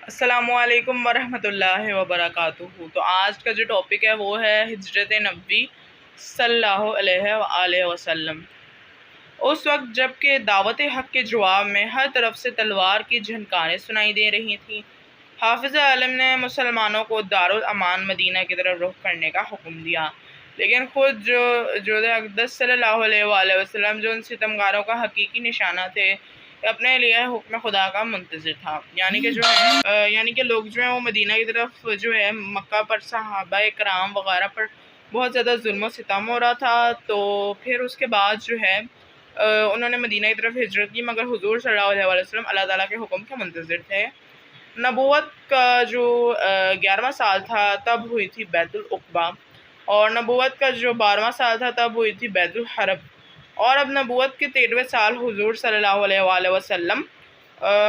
السلام علیکم ورحمۃ اللہ وبرکاتہ۔ تو آج کا جو ٹاپک ہے وہ ہے ہجرت نبوی صلی اللہ علیہ وآلہ وسلم۔ اس وقت جب کہ دعوت حق کے جواب میں ہر طرف سے تلوار کی جھنکاریں سنائی دے رہی تھیں، حافظ عالم نے مسلمانوں کو دارالامان مدینہ کی طرف رخ کرنے کا حکم دیا، لیکن خود جو اقدس صلی اللہ علیہ وآلہ وسلم جو ان ستمگاروں کا حقیقی نشانہ تھے، اپنے لیے حکم خدا کا منتظر تھا۔ یعنی کہ لوگ جو ہیں وہ مدینہ کی طرف جو ہے مکہ پر صحابہ کرام وغیرہ پر بہت زیادہ ظلم و ستم ہو رہا تھا، تو پھر اس کے بعد جو ہے انہوں نے مدینہ کی طرف ہجرت کی، مگر حضور صلی اللہ علیہ وآلہ وسلم اللہ تعالیٰ کے حکم کے منتظر تھے۔ نبوت کا جو 11واں سال تھا تب ہوئی تھی بیت العقبہ، اور نبوت کا جو 12واں سال تھا تب ہوئی تھی بیت الحرب، اور اب نبوت کے 13ویں سال حضور صلی اللہ علیہ وآلہ وسلم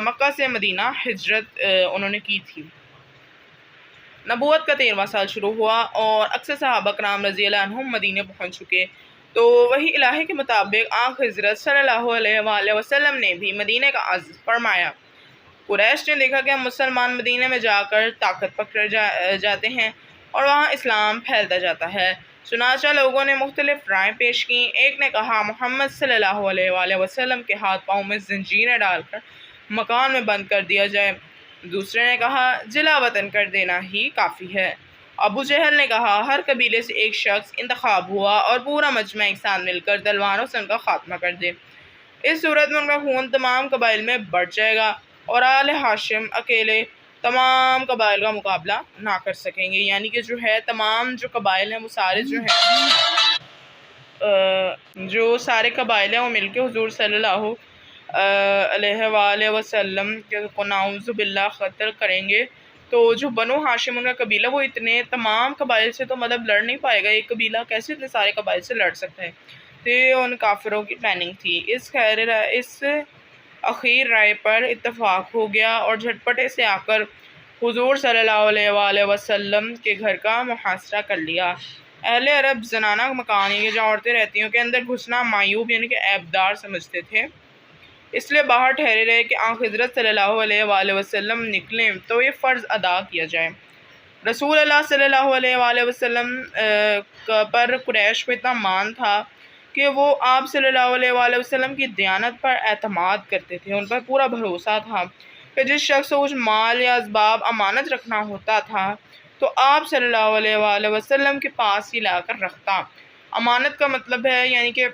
مکہ سے مدینہ ہجرت انہوں نے کی تھی۔ نبوت کا 13واں سال شروع ہوا اور اکثر صحابہ کرام رضی اللہ عنہم مدینہ پہنچ چکے، تو وہی الہی کے مطابق آن حضرت صلی اللہ علیہ وآلہ وسلم نے بھی مدینہ کا عزم فرمایا۔ قریش نے دیکھا کہ مسلمان مدینہ میں جا کر طاقت پکڑ جاتے ہیں اور وہاں اسلام پھیلتا جاتا ہے، چنانچہ لوگوں نے مختلف رائے پیش کی۔ ایک نے کہا محمد صلی اللہ علیہ وآلہ وسلم کے ہاتھ پاؤں میں زنجیریں ڈال کر مکان میں بند کر دیا جائے، دوسرے نے کہا جلا وطن کر دینا ہی کافی ہے۔ ابو جہل نے کہا ہر قبیلے سے ایک شخص انتخاب ہوا اور پورا مجمع ایک ساتھ مل کر تلواروں سے ان کا خاتمہ کر دے، اس صورت میں ان کا خون تمام قبائل میں بڑھ جائے گا اور آل ہاشم اکیلے تمام قبائل کا مقابلہ نہ کر سکیں گے۔ یعنی کہ جو ہے تمام جو قبائل ہیں وہ سارے جو ہیں سارے قبائل ہیں وہ مل کے حضور صلی اللہ علیہ وآلہ وسلم کو نعوذ باللہ قتل کریں گے۔ تو جو بنو ہاشم ان کا قبیلہ وہ اتنے تمام قبائل سے تو مطلب لڑ نہیں پائے گا، ایک قبیلہ کیسے اتنے سارے قبائل سے لڑ سکتا ہے؟ تو یہ ان کافروں کی پلاننگ تھی۔ اس اخیر رائے پر اتفاق ہو گیا اور جھٹپٹے سے آ کر حضور صلی اللہ علیہ وآلہ وسلم کے گھر کا محاصرہ کر لیا۔ اہل عرب زنانہ مکان یہ جہاں عورتیں رہتی ہیں کے اندر گھسنا معیوب یعنی کہ عیبدار سمجھتے تھے، اس لیے باہر ٹھہرے رہے کہ آن حضرت صلی اللہ علیہ وآلہ وسلم نکلیں تو یہ فرض ادا کیا جائے۔ رسول اللہ صلی اللہ علیہ وآلہ وسلم پر قریش کو اتنا مان تھا کہ وہ آپ صلی اللہ علیہ وآلہ وسلم کی دیانت پر اعتماد کرتے تھے، ان پر پورا بھروسہ تھا کہ جس شخص کو کچھ مال یا اسباب امانت رکھنا ہوتا تھا تو آپ صلی اللہ علیہ وآلہ وسلم کے پاس ہی لا کر رکھتا۔ امانت کا مطلب ہے یعنی کہ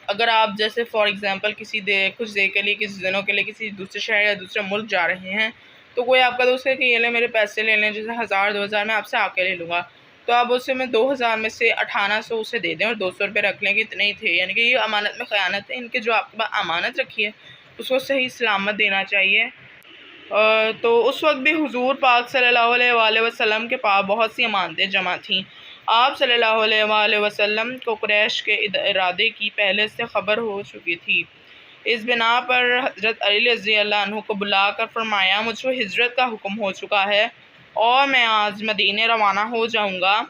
اگر آپ جیسے فار ایگزامپل کچھ دیر کے لیے کسی دنوں کے لیے کسی دوسرے شہر یا دوسرے ملک جا رہے ہیں، تو کوئی آپ کا دوست ہے کہ یہ لیں میرے پیسے لے لیں، جیسے 1000-2000 میں آپ سے آ کے لے لوں گا، تو آپ اسے میں 2000 میں سے 9800 اسے دے دیں اور 200 روپے رکھ لیں کہ اتنے ہی تھے، یعنی کہ یہ امانت میں خیانت ہے۔ ان کے جو آپ کے پاس امانت رکھی ہے اس کو صحیح سلامت دینا چاہیے۔ تو اس وقت بھی حضور پاک صلی اللہ علیہ وآلہ وسلم کے پاس بہت سی امانتیں جمع تھیں۔ آپ صلی اللہ علیہ وآلہ وسلم کو قریش کے ارادے کی پہلے سے خبر ہو چکی تھی، اس بنا پر حضرت علی رضی اللہ عنہ کو بلا کر فرمایا مجھ کو ہجرت کا حکم ہو چکا ہے اور میں آج مدینے روانہ ہو جاؤں گا،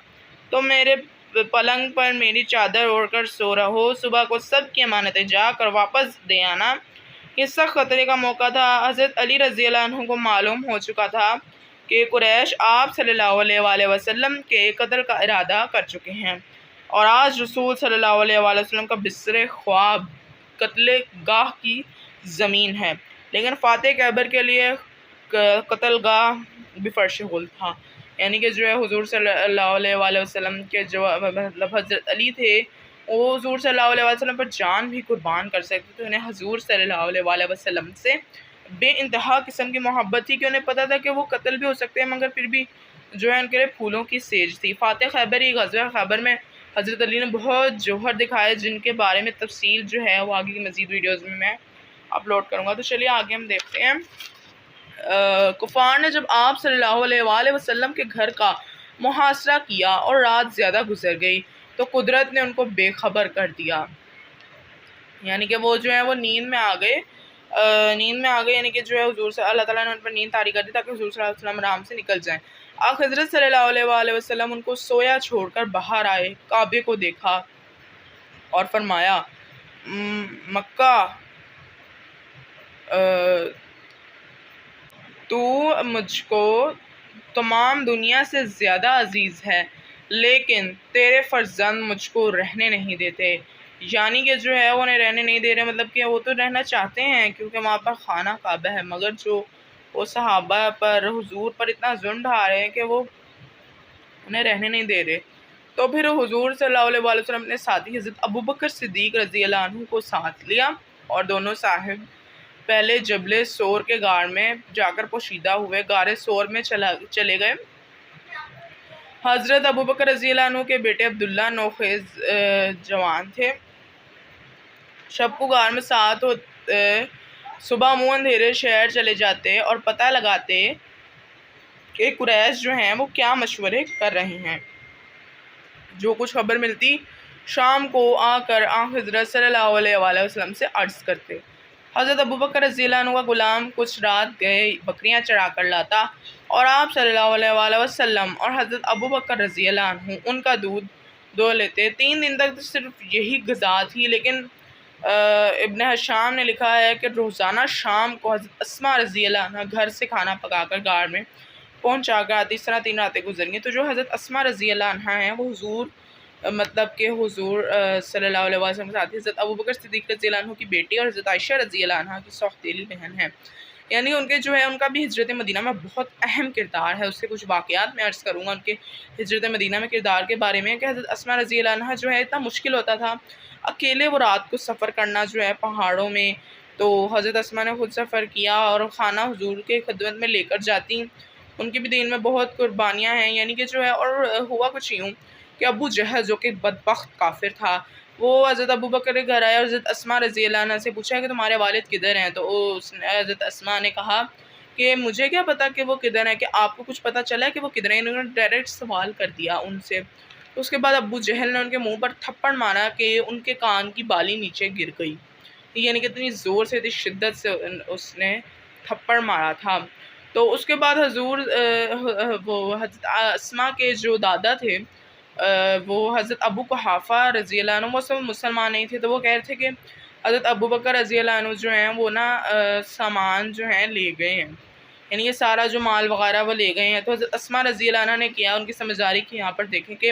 تو میرے پلنگ پر میری چادر اوڑھ کر سو رہو، صبح کو سب کی امانتیں جا کر واپس دے آنا۔ یہ سخت خطرے کا موقع تھا۔ حضرت علی رضی اللہ عنہ کو معلوم ہو چکا تھا کہ قریش آپ صلی اللہ علیہ وآلہ وسلم کے قتل کا ارادہ کر چکے ہیں، اور آج رسول صلی اللہ علیہ وآلہ وسلم کا بستر خواب قتل گاہ کی زمین ہے، لیکن فاتح خیبر کے لیے قتل گاہ بھی فرش غل تھا۔ یعنی کہ جو ہے حضور صلی اللہ علیہ وآلہ وسلم کے جو مطلب حضرت علی تھے وہ حضور صلی اللہ علیہ وسلم پر جان بھی قربان کر سکتے تھے، انہیں حضور صلی اللہ علیہ وآلہ وسلم سے بے انتہا قسم کی محبت تھی کہ انہیں پتہ تھا کہ وہ قتل بھی ہو سکتے ہیں، مگر پھر بھی جو ہے ان کے لیے پھولوں کی سیج تھی۔ فاتح خیبر ہی غزوہ خیبر میں حضرت علی نے بہت جوہر دکھائے جن کے بارے میں تفصیل جو ہے وہ آگے کی مزید ویڈیوز میں اپلوڈ کروں گا۔ تو چلیے آگے ہم دیکھتے ہیں۔ کفار نے جب آپ صلی اللہ علیہ وآلہ وسلم کے گھر کا محاصرہ کیا اور رات زیادہ گزر گئی تو قدرت نے ان کو بے خبر کر دیا، یعنی کہ وہ جو ہے وہ نیند میں آ گئے یعنی کہ جو ہے حضور صلی اللہ تعالیٰ نے ان پر نیند طاری کر دی تاکہ حضور صلی اللہ علیہ وسلم آرام سے نکل جائیں۔ آج حضرت صلی اللہ علیہ وآلہ وسلم ان کو سویا چھوڑ کر باہر آئے، کعبے کو دیکھا اور فرمایا مکہ تو مجھ کو تمام دنیا سے زیادہ عزیز ہے، لیکن تیرے فرزند مجھ کو رہنے نہیں دیتے. یعنی کہ جو ہے وہ انہیں رہنے نہیں دے رہے، مطلب کہ وہ تو رہنا چاہتے ہیں کیونکہ وہاں پر خانہ کعبہ ہے، مگر جو وہ صحابہ پر حضور پر اتنا ظلم ڈھا رہے ہیں کہ وہ انہیں رہنے نہیں دے رہے. تو پھر حضور صلی اللہ علیہ وآلہ وسلم نے ساتھی حضرت ابوبکر صدیق رضی اللہ عنہ کو ساتھ لیا اور دونوں صاحب پہلے جبل سور کے غار میں جا کر پوشیدہ ہوئے. غار سور میں چلے گئے. حضرت ابوبکر رضی اللہ عنہ کے بیٹے عبداللہ نوخیز جوان تھے. شب کو غار میں ساتھ ہوتے، صبح منہ اندھیرے شہر چلے جاتے اور پتہ لگاتے کہ قریش جو ہیں وہ کیا مشورے کر رہے ہیں. جو کچھ خبر ملتی شام کو آ کر حضرت صلی اللہ علیہ وآلہ وسلم سے عرض کرتے. حضرت ابوبکر رضی اللہ عنہ کا غلام کچھ رات گئے بکریاں چرا کر لاتا اور آپ صلی اللہ علیہ وآلہ وسلم اور حضرت ابوبکر رضی اللہ عنہ ان کا دودھ دو لیتے. 3 دن تک صرف یہی غذا تھی، لیکن ابن حشام نے لکھا ہے کہ روزانہ شام کو حضرت اسماء رضی اللہ عنہ گھر سے کھانا پکا کر غار میں پہنچا کر آتی. اس طرح 3 راتیں گزر گئیں. تو جو حضرت اسماء رضی اللہ عنہ ہیں وہ حضور مطلب کہ حضور صلی اللہ علیہ وسلم کے ساتھ حضرت ابوبکر صدیق رضی اللہ عنہ کی بیٹی اور حضرت عائشہ رضی اللہ عنہ کی سوتیلی بہن ہے. یعنی ان کے جو ہے ان کا بھی ہجرت مدینہ میں بہت اہم کردار ہے. اس سے کچھ واقعات میں عرض کروں گا ان کے ہجرت مدینہ میں کردار کے بارے میں کہ حضرت اسماء رضی اللہ عنہ جو ہے اتنا مشکل ہوتا تھا اکیلے وہ رات کو سفر کرنا جو ہے پہاڑوں میں. تو حضرت اسماء نے خود سفر کیا اور خانہ حضور کے خدمت میں لے کر جاتی. ان کی بھی دین میں بہت قربانیاں ہیں. یعنی کہ جو ہے اور ہوا کچھ یوں کہ ابو جہل جو کہ بدبخت کافر تھا وہ حضرت ابوبکر کے گھر آیا اور حضرت اسماء رضی اللہ عنہ سے پوچھا کہ تمہارے والد کدھر ہیں. تو حضرت اسماء نے کہا کہ مجھے کیا پتا کہ وہ کدھر ہیں، کہ آپ کو کچھ پتا چلا ہے کہ وہ کدھر ہیں. انہوں نے ڈائریکٹ سوال کر دیا ان سے. اس کے بعد ابو جہل نے ان کے منہ پر تھپڑ مارا کہ ان کے کان کی بالی نیچے گر گئی. یعنی کہ اتنی زور سے اتنی شدت سے اس نے تھپڑ مارا تھا. تو اس کے بعد حضور وہ حضرت اسماء کے جو دادا تھے وہ حضرت ابو قحافہ رضی اللہ عنہ، وہ سب مسلمان نہیں تھے. تو وہ کہہ رہے تھے کہ حضرت ابوبکر رضی اللہ عنہ جو ہیں وہ نا سامان جو ہیں لے گئے ہیں، یعنی یہ سارا جو مال وغیرہ وہ لے گئے ہیں. تو حضرت اسماء رضی اللہ عنہ نے کیا، ان کی سمجھداری کی یہاں پر دیکھیں کہ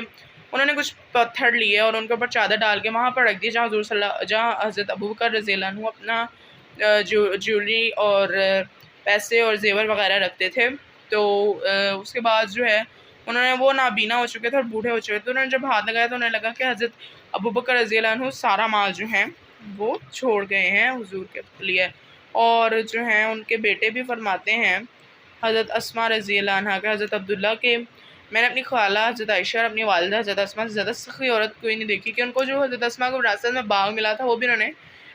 انہوں نے کچھ پتھر لیے اور ان کے اوپر چادر ڈال کے وہاں پر رکھ دی جہاں حضرت ابوبکر رضی اللہ عنہ اپنا جیولری اور پیسے اور زیور وغیرہ رکھتے تھے. تو اس کے بعد جو ہے انہوں نے وہ نابینا ہو چکے تھے اور بوڑھے ہو چکے تھے. انہوں نے جب ہاتھ لگایا تو انہیں لگا کہ حضرت ابوبکر رضی اللہ عنہ سارا مال جو ہیں وہ چھوڑ گئے ہیں حضور کے لیے. اور جو ہیں ان کے بیٹے بھی فرماتے ہیں حضرت اسماء رضی اللہ عنہ کے حضرت عبداللہ کے، میں نے اپنی خالہ حضرت عائشہ اور اپنی والدہ حضرت اسماء سے زیادہ سخی عورت کوئی نہیں دیکھی کہ ان کو جو حضرت اسماء کو وراثت میں باغ ملا تھا وہ بھی انہوں نے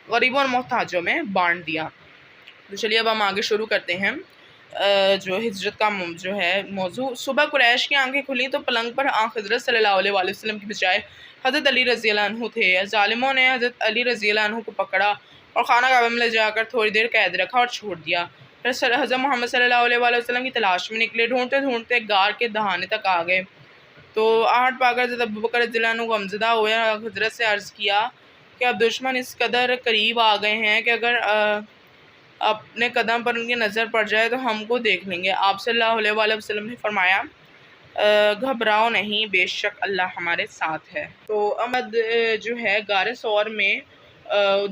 غریبوں اور محتاجوں میں بانٹ دیا. تو چلیے اب ہم آگے شروع کرتے ہیں جو ہجرت کا جو ہے موضوع. صبح قریش کی آنکھیں کھلی تو پلنگ پر حضرت صلی اللہ علیہ وآلہ وسلم کی بجائے حضرت علی رضی اللہ عنہ تھے. ظالموں نے حضرت علی رضی اللہ عنہ کو پکڑا اور خانہ کعبہ میں لے جا کر تھوڑی دیر قید رکھا اور چھوڑ دیا. پھر حضرت محمد صلی اللہ علیہ وآلہ وسلم کی تلاش میں نکلے. ڈھونڈتے ڈھونڈتے غار کے دہانے تک آ گئے تو آہٹ پا کر حضرت ابوبکر رضی اللہ عنہ غمزدہ ہوئے اور حضرت سے عرض کیا کہ اب دشمن اس قدر قریب آ گئے ہیں کہ اگر اپنے قدم پر ان کی نظر پڑ جائے تو ہم کو دیکھ لیں گے. آپ صلی اللہ علیہ وآلہ وسلم نے فرمایا گھبراؤ نہیں، بے شک اللہ ہمارے ساتھ ہے. تو احمد جو ہے غار سور میں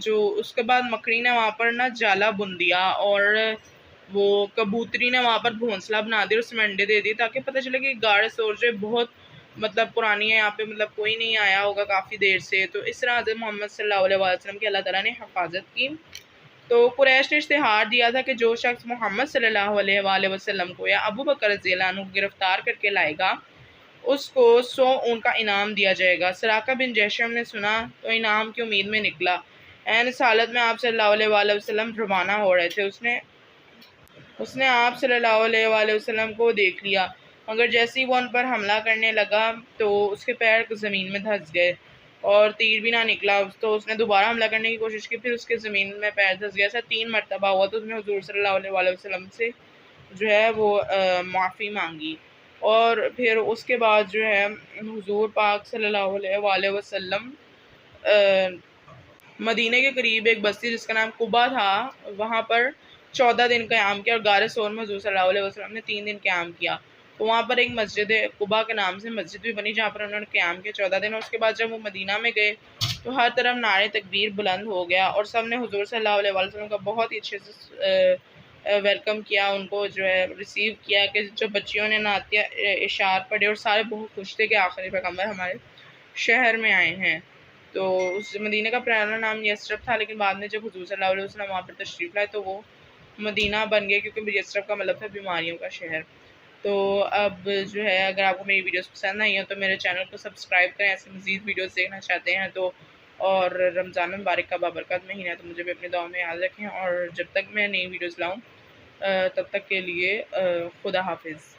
جو اس کے بعد مکڑی نے وہاں پر نا جالا بن دیا اور وہ کبوتری نے وہاں پر گھونسلہ بنا دیا اور اس میں انڈے دے دی تاکہ پتہ چلے کہ غار سور جو بہت مطلب پرانی ہے، یہاں پہ مطلب کوئی نہیں آیا ہوگا کافی دیر سے. تو اس طرح حضرت محمد صلی اللہ علیہ وسلم کی اللہ تعالیٰ نے حفاظت کی. تو قریش نے اشتہار دیا تھا کہ جو شخص محمد صلی اللہ علیہ وآلہ وسلم کو یا ابوبکر رضی اللہ عنہ کو گرفتار کر کے لائے گا اس کو 100 اونٹ کا انعام دیا جائے گا. سراقہ بن جیشم نے سنا تو انعام کی امید میں نکلا. اس حالت میں آپ صلی اللہ علیہ وآلہ وسلم روانہ ہو رہے تھے. اس نے آپ صلی اللہ علیہ وآلہ وسلم کو دیکھ لیا، مگر جیسے ہی وہ ان پر حملہ کرنے لگا تو اس کے پیر زمین میں دھس گئے اور تیر بھی نہ نکلا. تو اس نے دوبارہ حملہ کرنے کی کوشش کی، پھر اس کے زمین میں پیر دھس گیا. ایسا 3 مرتبہ ہوا. تو اس نے حضور صلی اللہ علیہ وآلہ وسلم سے جو ہے وہ معافی مانگی. اور پھر اس کے بعد جو ہے حضور پاک صلی اللہ علیہ وآلہ وسلم مدینہ کے قریب ایک بستی جس کا نام قبا تھا وہاں پر 14 دن قیام کیا، اور غار ثور میں حضور صلی اللہ علیہ وسلم نے 3 دن قیام کیا. تو وہاں پر ایک مسجد قباء کے نام سے مسجد بھی بنی جہاں پر انہوں نے قیام کیا 14 دن. اور اس کے بعد جب وہ مدینہ میں گئے تو ہر طرف نعرے تکبیر بلند ہو گیا، اور سب نے حضور صلی اللہ علیہ وسلم کا بہت ہی اچھے سے ویلکم کیا، ان کو جو ہے ریسیو کیا. کہ جو بچیوں نے نعتیہ اشعار پڑھے اور سارے بہت خوش تھے کہ آخری پیغمبر ہمارے شہر میں آئے ہیں. تو اس مدینہ کا پرانا نام یثرب تھا، لیکن بعد میں جب حضور صلی اللہ علیہ وسلم وہاں پر تشریف لائے تو وہ مدینہ بن گئے، کیونکہ یثرب کا مطلب تھا بیماریوں کا شہر. تو اب جو ہے اگر آپ کو میری ویڈیوز پسند آئی ہیں تو میرے چینل کو سبسکرائب کریں، ایسے مزید ویڈیوز دیکھنا چاہتے ہیں تو. اور رمضان مبارک کا بابرکات مہینہ ہے تو مجھے بھی اپنی دعاؤں میں یاد رکھیں، اور جب تک میں نئی ویڈیوز لاؤں تب تک کے لیے خدا حافظ.